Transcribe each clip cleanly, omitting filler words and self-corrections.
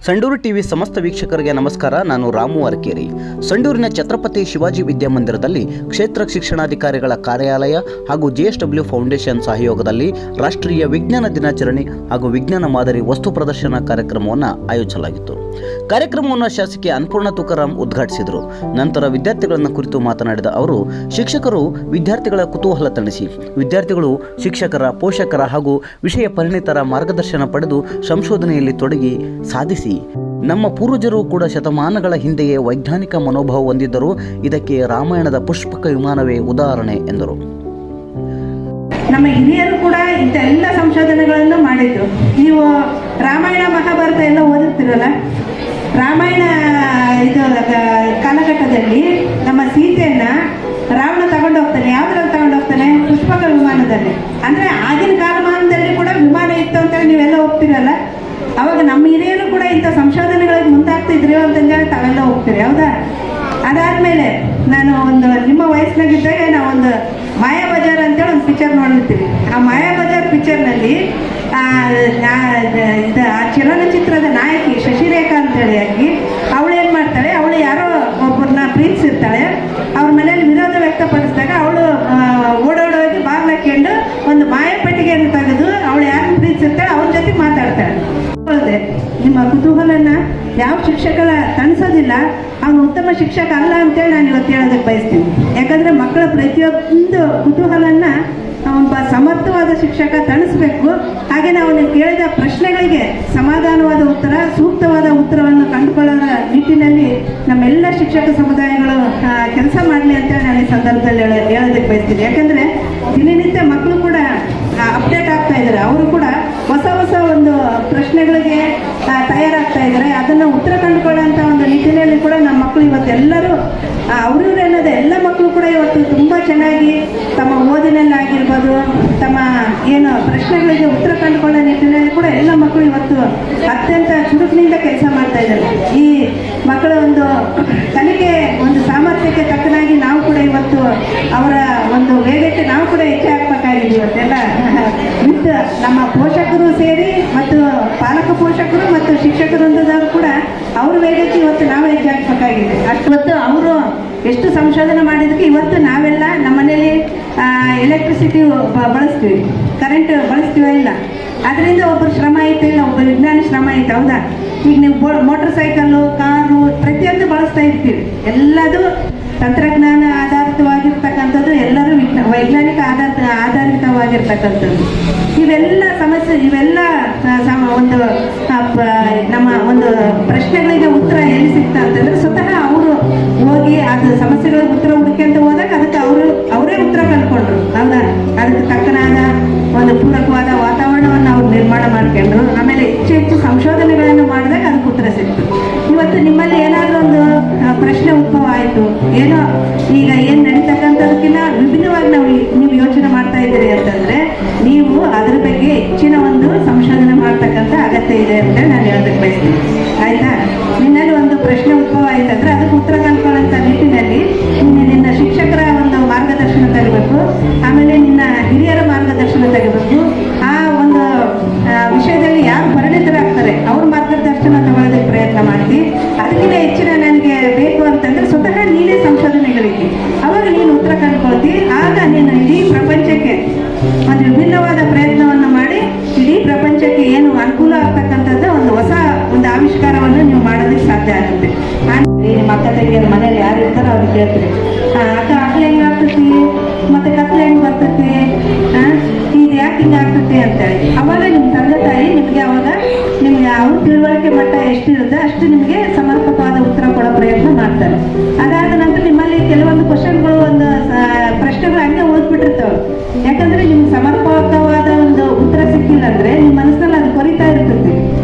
Sandur TV ಸಮಸ್ತ ವೀಕ್ಷಕರಿಗೆ ನಮಸ್ಕಾರ. ನಾನು ರಾಮು ಅರಕೇರಿ. ಸಂಡೂರಿನ ಛತ್ರಪತಿ ಶಿವಾಜಿ ವಿದ್ಯಾಮಂದಿರದಲ್ಲಿ ಕ್ಷೇತ್ರ ಶಿಕ್ಷಣಾಧಿಕಾರಿಗಳ ಕಾರ್ಯಾಲಯ ಹಾಗೂ JSW ಫೌಂಡೇಶನ್ ಸಹಯೋಗದಲ್ಲಿ ರಾಷ್ಟ್ರೀಯ ವಿಜ್ಞಾನ ದಿನಾಚರಣೆ ಹಾಗೂ ವಿಜ್ಞಾನ ಮಾದರಿ ವಸ್ತು ಪ್ರದರ್ಶನ ಕಾರ್ಯಕ್ರಮವನ್ನು ಆಯೋಜಿಸಲಾಗಿತ್ತು. ಕಾರ್ಯಕ್ರಮವನ್ನು ಶಾಸಕಿ ಅನ್ನಪೂರ್ಣ ತುಕಾರಾಮ್ ಉದ್ಘಾಟಿಸಿದರು. ನಂತರ ವಿದ್ಯಾರ್ಥಿಗಳನ್ನು ಕುರಿತು ಮಾತನಾಡಿದ ಅವರು, ಶಿಕ್ಷಕರು ವಿದ್ಯಾರ್ಥಿಗಳ ಕುತೂಹಲ ತಣಿಸಿ ವಿದ್ಯಾರ್ಥಿಗಳು ಶಿಕ್ಷಕರ, ಪೋಷಕರ ಹಾಗೂ ವಿಷಯ ಪರಿಣಿತರ ಮಾರ್ಗದರ್ಶನ ಪಡೆದು ಸಂಶೋಧನೆಯಲ್ಲಿ ತೊಡಗಿ ಸಾಧಿಸಿ ನಮ್ಮ ಪೂರ್ವಜರು ಕೂಡ ಶತಮಾನಗಳ ಹಿಂದೆಯೇ ವೈಜ್ಞಾನಿಕ ಮನೋಭಾವ ಹೊಂದಿದ್ದರು. ಇದಕ್ಕೆ ರಾಮಾಯಣದ ಪುಷ್ಪಕ ವಿಮಾನವೇ ಉದಾಹರಣೆ ಎಂದರು. ನಮ್ಮ ಹಿರಿಯರು ಕೂಡ ಇಂಥೆಲ್ಲ ಸಂಶೋಧನೆಗಳನ್ನು ಮಾಡಿದ್ರು. ನೀವು ರಾಮಾಯಣ ಮಹಾಭಾರತ ಎಲ್ಲ ಓದುತ್ತೀರಲ್ಲ, ರಾಮಾಯಣ ಇದು ಕಾಲಘಟ್ಟದಲ್ಲಿ ನಮ್ಮ ಸೀತೆಯನ್ನ ರಾವಣ ತಗೊಂಡು ಹೋಗ್ತಾನೆ. ಯಾವ್ದ್ರಲ್ಲಿ ತಗೊಂಡು ಹೋಗ್ತಾನೆ? ಪುಷ್ಪಕ ವಿಮಾನದಲ್ಲಿ. ಅಂದ್ರೆ ಆಗಿನ ಕಾಲಮಾನದಲ್ಲಿ ಕೂಡ ವಿಮಾನ ಇತ್ತು ಅಂತೇಳಿ ನೀವೆಲ್ಲ ಹೋಗ್ತಿರಲ್ಲ. ಅವಾಗ ನಮ್ಮ ಹಿರಿಯರು ಕೂಡ ಇಂಥ ಸಂಶೋಧನೆಗಳಿಗೆ ಮುಂದಾಗ್ತಿದ್ರು ಅಂತಂದೇಳಿ ತಾವೆಲ್ಲ ಹೋಗ್ತೀರಿ, ಹೌದಾ? ಅದಾದ್ಮೇಲೆ ನಾನು ನಿಮ್ಮ ವಯಸ್ಸಿನಾಗಿದ್ದಾಗ ನಾವೊಂದು ಮಾಯಾ ಬಜಾರ್ ಅಂತೇಳಿ ಒಂದು ಪಿಕ್ಚರ್ ನೋಡಿರ್ತೀವಿ. ಆ ಮಾಯಾ ಬಜಾರ್ ಪಿಕ್ಚರ್ನಲ್ಲಿ ಆ ಚಲನಚಿತ್ರದ ನಾಯಕಿ ಶಶಿರೇಖಾ ಅಂತೇಳಿ ಆಗಿ ಅವಳು ಏನು ಮಾಡ್ತಾಳೆ, ಅವಳು ಯಾರೋ ಒಬ್ಬರನ್ನ ಪ್ರೀತಿಸಿರ್ತಾಳೆ. ಅವ್ರ ಮನೇಲಿ ವಿರೋಧ ವ್ಯಕ್ತಪಡಿಸಿದಾಗ ಅವಳು ಓಡೋಡೋಗಿ ಬಾಗ್ಲಾಕೊಂಡು ಒಂದು ಮಾಯಾಪೆಟ್ಟಿಗೆಯನ್ನು ತೆಗೆದು ಅವಳು ಯಾರನ್ನು ಪ್ರೀತಿಸಿರ್ತಾಳೆ ಅವ್ರ ಜೊತೆ ಮಾತಾಡ್ತಾಳೆ. ನಿಮ್ಮ ಕುತೂಹಲನ ಯಾವ ಶಿಕ್ಷಕರ ತಣಿಸೋದಿಲ್ಲ, ಅವನು ಉತ್ತಮ ಶಿಕ್ಷಕ ಅಲ್ಲ ಅಂತೇಳಿ ನಾನು ಇವತ್ತು ಹೇಳೋದಕ್ಕೆ ಬಯಸ್ತೀನಿ. ಯಾಕಂದರೆ ಮಕ್ಕಳ ಪ್ರತಿಯೊಂದು ಕುತೂಹಲನ ಒಬ್ಬ ಸಮರ್ಥವಾದ ಶಿಕ್ಷಕ ತಣಿಸ್ಬೇಕು. ಹಾಗೆ ನಾವು ಕೇಳಿದ ಪ್ರಶ್ನೆಗಳಿಗೆ ಸಮಾಧಾನವಾದ ಉತ್ತರ, ಸೂಕ್ತವಾದ ಉತ್ತರವನ್ನು ಕಂಡುಕೊಳ್ಳೋದ ನಿಟ್ಟಿನಲ್ಲಿ ನಮ್ಮೆಲ್ಲ ಶಿಕ್ಷಕ ಸಮುದಾಯಗಳು ಕೆಲಸ ಮಾಡಲಿ ಅಂತೇಳಿ ನಾನು ಈ ಸಂದರ್ಭದಲ್ಲಿ ಹೇಳೋದಕ್ಕೆ ಬಯಸ್ತೀನಿ. ಯಾಕಂದರೆ ದಿನನಿತ್ಯ ಮಕ್ಕಳು ಕೂಡ ಅಪ್ಡೇಟ್ ಆಗ್ತಾ ಇದ್ದಾರೆ. ಅವರು ಕೂಡ ಹೊಸ ಹೊಸ ಒಂದು ಪ್ರಶ್ನೆಗಳಿಗೆ ತಯಾರಾಗ್ತಾ ಇದ್ದಾರೆ. ಅದನ್ನು ಉತ್ತರ ಕಂಡುಕೊಳ್ಳೋಂಥ ಒಂದು ನಿಟ್ಟಿನಲ್ಲಿ ಕೂಡ ನಮ್ಮ ಮಕ್ಕಳು ಇವತ್ತೆಲ್ಲರೂ ಅವ್ರವ್ರು ಅನ್ನೋದು ಎಲ್ಲ ಮಕ್ಕಳು ಕೂಡ ಇವತ್ತು ತುಂಬ ಚೆನ್ನಾಗಿ ತಮ್ಮ ಓದಿನಲ್ಲಾಗಿರ್ಬೋದು, ತಮ್ಮ ಏನು ಪ್ರಶ್ನೆಗಳಿಗೆ ಉತ್ತರ ಕಂಡುಕೊಳ್ಳೋ ನಿಟ್ಟಿನಲ್ಲಿ ಕೂಡ ಎಲ್ಲ ಮಕ್ಕಳು ಇವತ್ತು ಅತ್ಯಂತ ಚುರುಕಿನಿಂದ ಕೆಲಸ ಮಾಡ್ತಾ ಇದ್ದಾರೆ. ಈ ಮಕ್ಕಳ ಒಂದು ಕಲಿಕೆ ಒಂದು ಸಾಮರ್ಥ್ಯಕ್ಕೆ ತಕ್ಕನಾಗಿ ನಾವು ಕೂಡ ಇವತ್ತು ಅವರ ಒಂದು ವೇಗಕ್ಕೆ ನಾವು ಕೂಡ ಹೆಚ್ಚಾಗಬೇಕಾಗಿದೆ. ಇವತ್ತೆಲ್ಲ ವಿತ್ ನಮ್ಮ ಪೋಷಕರು ಸೇರಿ ಮತ್ತು ಪಾಲಕ ಪೋಷಕರು ಮತ್ತು ಶಿಕ್ಷಕರು ವೃಂದದವರು ಕೂಡ ಅವ್ರ ವೇಗಕ್ಕೆ ಇವತ್ತು ನಾವು ಹೆಚ್ಚಾಗಬೇಕಾಗಿದೆ. ಅಷ್ಟೊತ್ತು ಅವರು ಎಷ್ಟು ಸಂಶೋಧನೆ ಮಾಡಿದಕ್ಕೆ ಇವತ್ತು ನಾವೆಲ್ಲ ನಮ್ಮ ಮನೇಲಿ ಎಲೆಕ್ಟ್ರಿಸಿಟಿ ಬಳಸ್ತೀವಿ, ಕರೆಂಟ್ ಬಳಸ್ತೀವ ಇಲ್ಲ. ಅದರಿಂದ ಒಬ್ಬರು ಶ್ರಮ ಐತೆ ಇಲ್ಲ, ಒಬ್ಬ ವಿಜ್ಞಾನಿ ಶ್ರಮ ಐತೆ, ಹೌದಾ? ಈಗ ನೀವು ಮೋಟರ್ ಸೈಕಲ್ಲು, ಕಾರು ಪ್ರತಿಯೊಂದು ಬಳಸ್ತಾ ಇರ್ತೀವಿ. ಎಲ್ಲದು ತಂತ್ರಜ್ಞಾನ ಆಧಾರಿತವಾಗಿರ್ತಕ್ಕಂಥದ್ದು, ಎಲ್ಲರೂ ವೈಜ್ಞಾನಿಕ ಆಧಾರಿತವಾಗಿರ್ತಕ್ಕಂಥದ್ದು. ಇವೆಲ್ಲ ಸಮಸ್ಯೆ, ಇವೆಲ್ಲ ಒಂದು ನಮ್ಮ ಒಂದು ಪ್ರಶ್ನೆಗಳಿಗೆ ಉತ್ತರ ಎಲ್ಲಿ ಸಿಗ್ತಾ ಅಂತಂದ್ರೆ ಸ್ವತಃ ಅವರು ಹೋಗಿ ಅದು ಸಮಸ್ಯೆಗಳಿಗೆ ಉತ್ತರ ಹುಡುಕಂತ ಹೋದಾಗ ಅದಕ್ಕೆ ಅವರೇ ಉತ್ತರ ಕಂಡುಕೊಂಡ್ರು, ಹೌದಾ? ಅದಕ್ಕೆ ತಕ್ಕನಾದ ಒಂದು ಪೂರಕವಾದ ವಾತಾವರಣವನ್ನು ಅವ್ರು ನಿರ್ಮಾಣ ಮಾಡ್ಕೊಂಡ್ರು. ಆಮೇಲೆ ಹೆಚ್ಚು ಸಂಶೋಧನೆಗಳನ್ನು ಮಾಡಿದಾಗ ಅದಕ್ಕೆ ಉತ್ತರ ಸಿಕ್ತು. ಇವತ್ತು ನಿಮ್ಮಲ್ಲಿ ಏನಾದರೂ ಒಂದು ಪ್ರಶ್ನೆ ಉದ್ಭವ ಆಯಿತು, ಏನೋ ಈಗ ಏನು ನಡೀತಕ್ಕಂಥದಕ್ಕಿಂತ ವಿಭಿನ್ನವಾಗಿ ನೀವು ಯೋಚನೆ ಮಾಡ್ತಾ ಇದ್ದೀರಿ ಅಂತಂದರೆ ನೀವು ಅದ್ರ ಬಗ್ಗೆ ಹೆಚ್ಚಿನ ಒಂದು ಸಂಶೋಧನೆ ಮಾಡ್ತಕ್ಕಂಥ ಅಗತ್ಯ ಇದೆ ಅಂತ ನಾನು ಹೇಳೋದಕ್ಕೆ ಬಯಸ್ತೀನಿ, ಆಯಿತಾ? ನಿನ್ನಲ್ಲಿ ಒಂದು ಪ್ರಶ್ನೆ ಉದ್ಭವ ಆಯ್ತಂದ್ರೆ ಅದಕ್ಕೆ ಉತ್ತರ ಕಂಡುಕೊಳ್ಳೋಂಥ ನಿಟ್ಟಿನಲ್ಲಿ ನಿನ್ನ ಶಿಕ್ಷಕರ ಒಂದು ಮಾರ್ಗದರ್ಶನ ತೆಗಿಬೇಕು, ಆಮೇಲೆ ನಿನ್ನ ಹಿರಿಯರ ಮಾರ್ಗದರ್ಶನ ತೆಗಿಬೇಕು. ಆ ಒಂದು ವಿಷಯದಲ್ಲಿ ಯಾರು ಪರಿಣಿತರಾಗ್ತಾರೆ ಅವ್ರ ಮಾರ್ಗದರ್ಶನ ತಗೊಳ್ಳೋದಕ್ಕೆ ಪ್ರಯತ್ನ ಮಾಡಿ. ಅದಕ್ಕಿಂತ ಹೆಚ್ಚಿನ ನನಗೆ ಬೇಕು ಅಂತಂದ್ರೆ ಸ್ವತಃ ನೀನೇ ಸಂಶೋಧನೆಗಳಿಗೆ ಅವಾಗ ನೀನು ಉತ್ತರ ಕಂಡುಕೊಳ್ತಿ. ಆಗ ನೀನು ಇಡೀ ಪ್ರಪಂಚಕ್ಕೆ ಒಂದು ವಿಭಿನ್ನವಾದ ಪ್ರಯತ್ನವನ್ನು ಮಾಡಿ ಇಡೀ ಪ್ರಪಂಚಕ್ಕೆ ಏನು ಅನುಕೂಲ ಆಗ್ತಕ್ಕಂಥದ್ದು ಒಂದು ಹೊಸ ಒಂದು ಆವಿಷ್ಕಾರವನ್ನು ನೀವು ಮಾಡೋದಕ್ಕೆ ಸಾಧ್ಯ ಆಗುತ್ತೆ. ನಿಮ್ಮ ಅಕ್ಕ ತಂಗಿಯರ ಮನೇಲಿ ಯಾರು ಇರ್ತಾರೋ ಅವ್ರಿಗೆ ಕೇಳ್ತೀರಿ, ಅಕ್ಕ ಅಕ್ಕಲೆ ಹೆಂಗೆ ಆಗ್ತೈತಿ, ಮತ್ತೆ ಕತ್ಲೆ ಹೆಂಗೆ ಬರ್ತೈತಿ, ಇದು ಯಾಕೆ ಹಿಂಗೆ ಆಗ್ತೈತಿ ಅಂತೇಳಿ ಅವಾಗ ನಿಮ್ಮ ತಂದೆ ತಾಯಿ ನಿಮಗೆ ಅವಾಗ ನಿಮ್ಗೆ ಅವ್ರ ತಿಳುವಳಿಕೆ ಮಟ್ಟ ಎಷ್ಟಿರುತ್ತೆ ಅಷ್ಟು ನಿಮಗೆ ಸಮರ್ಪಕವಾದ ಉತ್ತರ ಕೊಡೋ ಪ್ರಯತ್ನ ಮಾಡ್ತಾರೆ. ಅದಾದ ನಂತರ ನಿಮ್ಮಲ್ಲಿ ಕೆಲವೊಂದು ಕ್ವಶನ್ಗಳು, ಒಂದು ಪ್ರಶ್ನೆಗಳು ಹಂಗೆ ಓದ್ಬಿಟ್ಟಿರ್ತವೆ. ಯಾಕಂದ್ರೆ ನಿಮ್ಗೆ ಸಮರ್ಪಕವಾದ ಒಂದು ಉತ್ತರ ಸಿಕ್ಕಿಲ್ಲ ಅಂದ್ರೆ ನಿಮ್ಮ ಮನಸ್ಸಿನಲ್ಲಿ ಅದು ಕೊರಿತಾ ಇರ್ತೈತಿ.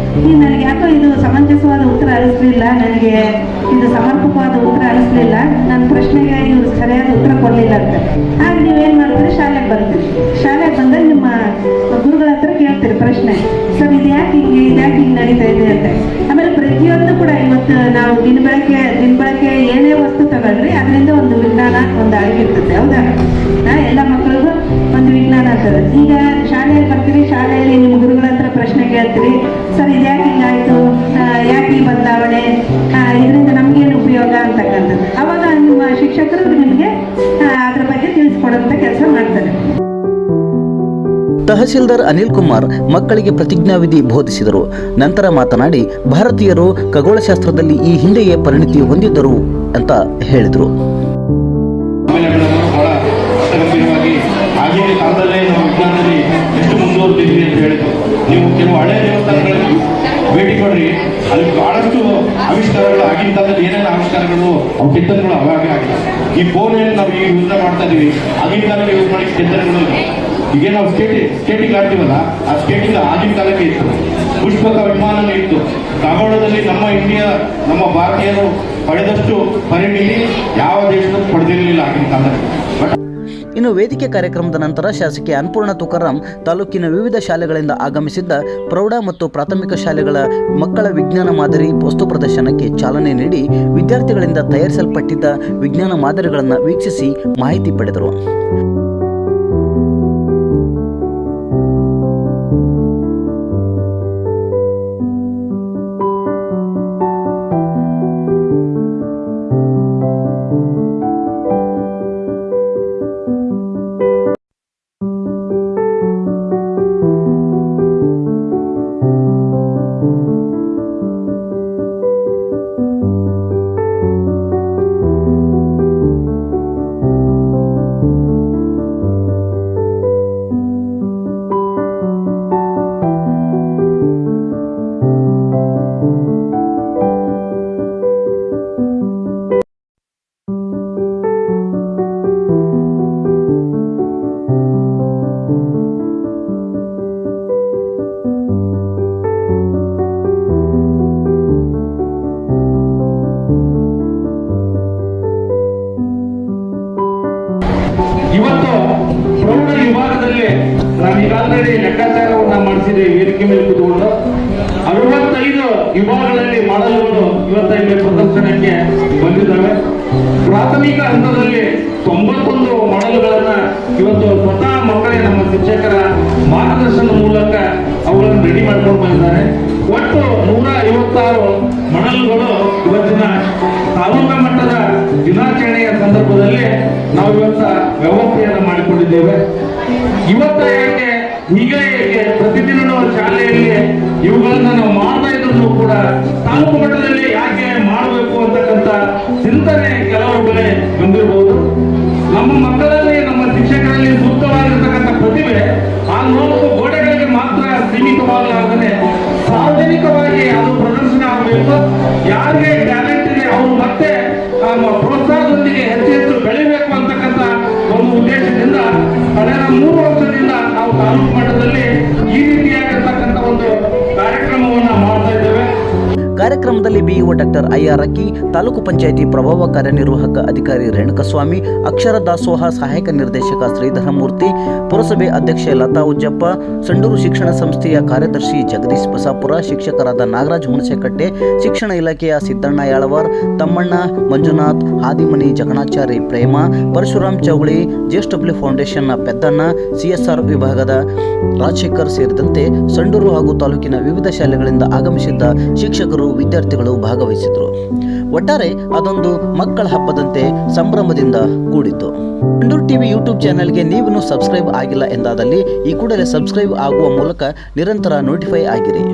ಈಗ ನನಗೆ ಯಾಕೋ ಇದು ಸಮಂಜಸವಾದ ಉತ್ತರ ಅನಿಸ್ಲಿಲ್ಲ, ನನಗೆ ಇದು ಸಮರ್ಪಕವಾದ ಉತ್ತರ ಅನಿಸ್ಲಿಲ್ಲ, ನನ್ನ ಪ್ರಶ್ನೆಗೆ ಇವ್ರು ಸರಿಯಾದ ಉತ್ತರ ಕೊಡಲಿಲ್ಲ ಅಂತ. ಆಗ ನೀವೇನು ಮಾಡ್ತೀರಿ, ಶಾಲೆಗೆ ಬರ್ತೀರಿ. ಶಾಲೆಗೆ ಬಂದಾಗ ನಿಮ್ಮ ಗುರುಗಳ ಹತ್ರ ಕೇಳ್ತೀರಿ ಪ್ರಶ್ನೆ, ಸರ್ ಇದು ಯಾಕೆ ಹಿಂಗೆ ನಡೀತಾ ಇದೆ ಅಂತ. ಆಮೇಲೆ ಪ್ರತಿಯೊಂದು ಕೂಡ ಇವತ್ತು ನಾವು ದಿನ ಬೆಳಗ್ಗೆ ಏನೇ ವಸ್ತು ತಗೊಳ್ರಿ ಅದರಿಂದ ಒಂದು ವಿಜ್ಞಾನ ಒಂದು ಅಡಗಿರ್ತದೆ, ಹೌದಾ? ಎಲ್ಲ ಮಕ್ಕಳಿಗೂ ಒಂದು ವಿಜ್ಞಾನ ಆಗ್ತದೆ. ಈಗ ಶಾಲೆಯಲ್ಲಿ ಬರ್ತೀರಿ, ಶಾಲೆಯಲ್ಲಿ ನಿಮ್ಮ ಗುರುಗಳ ಹತ್ರ ಪ್ರಶ್ನೆ ಕೇಳ್ತೀರಿ, ಸರ್ ಇದು ಯಾಕೆ ಹಿಂಗಾಯ್ತು, ಯಾಕೆ ಶಿಕ್ಷಕರು ನಿಮಗೆ ಅದ್ರ ಬಗ್ಗೆ ತಿಳಿಸ್ಕೊಡುವಂಥ ಕೆಲಸ ಮಾಡ್ತಾರೆ. ತಹಸೀಲ್ದಾರ್ ಅನಿಲ್ ಕುಮಾರ್ ಮಕ್ಕಳಿಗೆ ಪ್ರತಿಜ್ಞಾವಿಧಿ ಬೋಧಿಸಿದರು. ನಂತರ ಮಾತನಾಡಿ, ಭಾರತೀಯರು ಖಗೋಳಶಾಸ್ತ್ರದಲ್ಲಿ ಈ ಹಿಂದೆಯೇ ಪರಿಣಿತಿ ಹೊಂದಿದ್ದರು ಅಂತ ಹೇಳಿದರು. ಆಗಿನ ಕಾಲದಲ್ಲೇ ನಾವು ವಿಜ್ಞಾನದಲ್ಲಿ ಎಷ್ಟು ಮುಂದುವರೆದಿದ್ವಿ ಅಂತ ಹೇಳಿದ್ರು. ನೀವು ಕೆಲವು ಹಳೆಯ ದೇವಸ್ಥಾನಗಳಲ್ಲಿ ಭೇಟಿ ಕೊಡ್ರಿ, ಅಲ್ಲಿ ಬಹಳಷ್ಟು ಆವಿಷ್ಕಾರಗಳು, ಆಗಿನ ಕಾಲದಲ್ಲಿ ಏನೇನು ಆವಿಷ್ಕಾರಗಳು ಅವು ಕೆತ್ತನೆಗಳು ಅವಾಗೇ ಆಗಿದೆ. ಈ ಫೋನ್ ಏನು ನಾವು ಈಗ ಯೂಸ್ ಮಾಡ್ತಾ ಇದೀವಿ, ಆಗಿನ ಕಾಲದಲ್ಲಿ ಯೂಸ್ ಮಾಡಿ ಕೆತ್ತನೆಗಳು. ಈಗ ನಾವು ಸ್ಕೇಟಿಂಗ್ ಆಡ್ತೀವಲ್ಲ, ಆ ಸ್ಕೇಟಿಂಗ್ ಆಗಿನ ಕಾಲಕ್ಕೆ ಇತ್ತು. ಪುಷ್ಪಕ ವಿಮಾನನೇ ಇತ್ತು. ಖಗೋಳದಲ್ಲಿ ನಮ್ಮ ಭಾರತೀಯರು ಪಡೆದಷ್ಟು ಪರಿಣಿತಿ ಯಾವ ದೇಶದಲ್ಲೂ ಪಡೆದಿರಲಿಲ್ಲ ಆಗಿನ ಕಾಲದಲ್ಲಿ. ಇನ್ನು ವೇದಿಕೆ ಕಾರ್ಯಕ್ರಮದ ನಂತರ ಶಾಸಕಿ ಅನ್ನಪೂರ್ಣ ತುಕಾರಾಂ ತಾಲೂಕಿನ ವಿವಿಧ ಶಾಲೆಗಳಿಂದ ಆಗಮಿಸಿದ್ದ ಪ್ರೌಢ ಮತ್ತು ಪ್ರಾಥಮಿಕ ಶಾಲೆಗಳ ಮಕ್ಕಳ ವಿಜ್ಞಾನ ಮಾದರಿ ವಸ್ತು ಪ್ರದರ್ಶನಕ್ಕೆ ಚಾಲನೆ ನೀಡಿ ವಿದ್ಯಾರ್ಥಿಗಳಿಂದ ತಯಾರಿಸಲ್ಪಟ್ಟಿದ್ದ ವಿಜ್ಞಾನ ಮಾದರಿಗಳನ್ನು ವೀಕ್ಷಿಸಿ ಮಾಹಿತಿ ಪಡೆದರು. ಇವತ್ತು ಪ್ರೌಢ ವಿಭಾಗದಲ್ಲಿ ನಾವು ಈಗಾಗಲೇ ಲೆಕ್ಕಾಚಾರವನ್ನ ಮಾಡಿಸಿದ್ದೇವೆ. ವೇದಿಕೆ ಮೇಲೆ ಕೂತ್ಕೊಂಡು 65 ವಿಭಾಗಗಳಲ್ಲಿ ಮಾಡಲ್ಗಳು ಇವತ್ತು ಇಲ್ಲಿ ಪ್ರದರ್ಶನಕ್ಕೆ ಬಂದಿದ್ದಾವೆ. ಪ್ರಾಥಮಿಕ ಹಂತದಲ್ಲಿ 91 ಮಾಡಲ್ಗಳನ್ನ ಇವತ್ತು ಸ್ವತಃ ಮಕ್ಕಳೇ ನಮ್ಮ ಶಿಕ್ಷಕರ ಮಾರ್ಗದರ್ಶನದ ಮೂಲಕ ಅವುಗಳನ್ನು ರೆಡಿ ಮಾಡ್ಕೊಂಡು ಬಂದಿದ್ದಾರೆ. ಒಟ್ಟು 156 ಮಾಡಲ್ಗಳು ಇವತ್ತಿನ ತಾಲೂಕಾ ಮಟ್ಟದ ದಿನಾಚರಣೆಯ ಸಂದರ್ಭದಲ್ಲಿ ನಾವು ಇವತ್ತ ವ್ಯವಸ್ಥೆಯನ್ನು ಮಾಡಿಕೊಂಡಿದ್ದೇವೆ. ಇವತ್ತ ಯಾಕೆ ಹೀಗೆ ಪ್ರತಿದಿನ ಶಾಲೆಯಲ್ಲಿ ಇವುಗಳನ್ನ ನಾವು ಮಾಡ್ತಾ ಇದ್ರು ಕೂಡ ತಾಲೂಕು ಮಟ್ಟದಲ್ಲಿ ಯಾಕೆ ಮಾಡಬೇಕು ಅಂತಕ್ಕಂಥ ಚಿಂತನೆ ಕೆಲವರು ಕಡೆ ಬಂದಿರಬಹುದು. ನಮ್ಮ ಮಕ್ಕಳಲ್ಲಿ, ನಮ್ಮ ಶಿಕ್ಷಕರಲ್ಲಿ ಸೂಕ್ತವಾಗಿರ್ತಕ್ಕಂಥ ಪ್ರತಿಭೆ ಆ 4 ಗೋಡೆಗಳಿಗೆ ಮಾತ್ರ ಸೀಮಿತವಾಗಲಾಗದೆ ಸಾರ್ವಜನಿಕವಾಗಿ ಅದು ಪ್ರದರ್ಶನ ಆಗಬೇಕು. ಯಾರಿಗೆ ಟ್ಯಾಲೆಂಟ್ ಇದೆ ಅವರು ಮತ್ತೆ ಪ್ರೋತ್ಸಾಹದೊಂದಿಗೆ ಹೆಚ್ಚು ಬೆಳಿಬೇಕು ಅಂತಕ್ಕಂಥ ಒಂದು ಉದ್ದೇಶದಿಂದ ಕಳೆದ 3 ವರ್ಷದಿಂದ ನಾವು ತಾಲೂಕು ಮಟ್ಟದಲ್ಲಿ ಈ ರೀತಿಯಾಗಿರ್ತಕ್ಕಂಥ ಒಂದು ಕಾರ್ಯಕ್ರಮವನ್ನು ಮಾಡ್ತಾ ಇದ್ದೇವೆ. ಕಾರ್ಯಕ್ರಮದಲ್ಲಿ ಬಿಇಒ ಡಾಕ್ಟರ್ ಐಆರ್ ಅಕ್ಕಿ, ತಾಲೂಕು ಪಂಚಾಯಿತಿ ಪ್ರಭಾವ ಕಾರ್ಯನಿರ್ವಾಹಕ ಅಧಿಕಾರಿ ರೇಣುಕಸ್ವಾಮಿ, ಅಕ್ಷರ ದಾಸೋಹ ಸಹಾಯಕ ನಿರ್ದೇಶಕ ಶ್ರೀಧರಮೂರ್ತಿ, ಪುರಸಭೆ ಅಧ್ಯಕ್ಷೆ ಲತಾ ಉಜ್ಜಪ್ಪ, ಸಂಡೂರು ಶಿಕ್ಷಣ ಸಂಸ್ಥೆಯ ಕಾರ್ಯದರ್ಶಿ ಜಗದೀಶ್ ಬಸಾಪುರ, ಶಿಕ್ಷಕರಾದ ನಾಗರಾಜ್ ಹುಣಸೆಕಟ್ಟೆ, ಶಿಕ್ಷಣ ಇಲಾಖೆಯ ಸಿದ್ದಣ್ಣ ಯಾಳವರ್, ತಮ್ಮಣ್ಣ, ಮಂಜುನಾಥ್, ಹಾದಿಮನಿ ಜಗಣಾಚಾರಿ ಪ್ರೇಮ, ಪರಶುರಾಮ್ ಚೌಳಿ, ಜೆಎಸ್ಡಬ್ಲ್ಯೂ ಫೌಂಡೇಶನ್ನ ಪೆದ್ದಣ್ಣ, ಸಿಎಸ್ಆರ್ ವಿಭಾಗದ ರಾಜಶೇಖರ್ ಸೇರಿದಂತೆ ಸಂಡೂರು ಹಾಗೂ ತಾಲೂಕಿನ ವಿವಿಧ ಶಾಲೆಗಳಿಂದ ಆಗಮಿಸಿದ್ದ ಶಿಕ್ಷಕರು, ವಿದ್ಯಾರ್ಥಿಗಳು ಭಾಗವಹಿಸಿದರು. ಒಟ್ಟಾರೆ ಅದೊಂದು ಮಕ್ಕಳ ಹಬ್ಬದಂತೆ ಸಂಭ್ರಮದಿಂದ ಕೂಡಿತ್ತು. ಸಂಡೂರು ಟಿವಿ ಯೂಟ್ಯೂಬ್ ಚಾನೆಲ್ಗೆ ನೀವಿನ್ನೂ ಸಬ್ಸ್ಕ್ರೈಬ್ ಆಗಿಲ್ಲ ಎಂದಾದಲ್ಲಿ ಈ ಕೂಡಲೇ ಸಬ್ಸ್ಕ್ರೈಬ್ ಆಗುವ ಮೂಲಕ ನಿರಂತರ ನೋಟಿಫೈ ಆಗಿರಿ.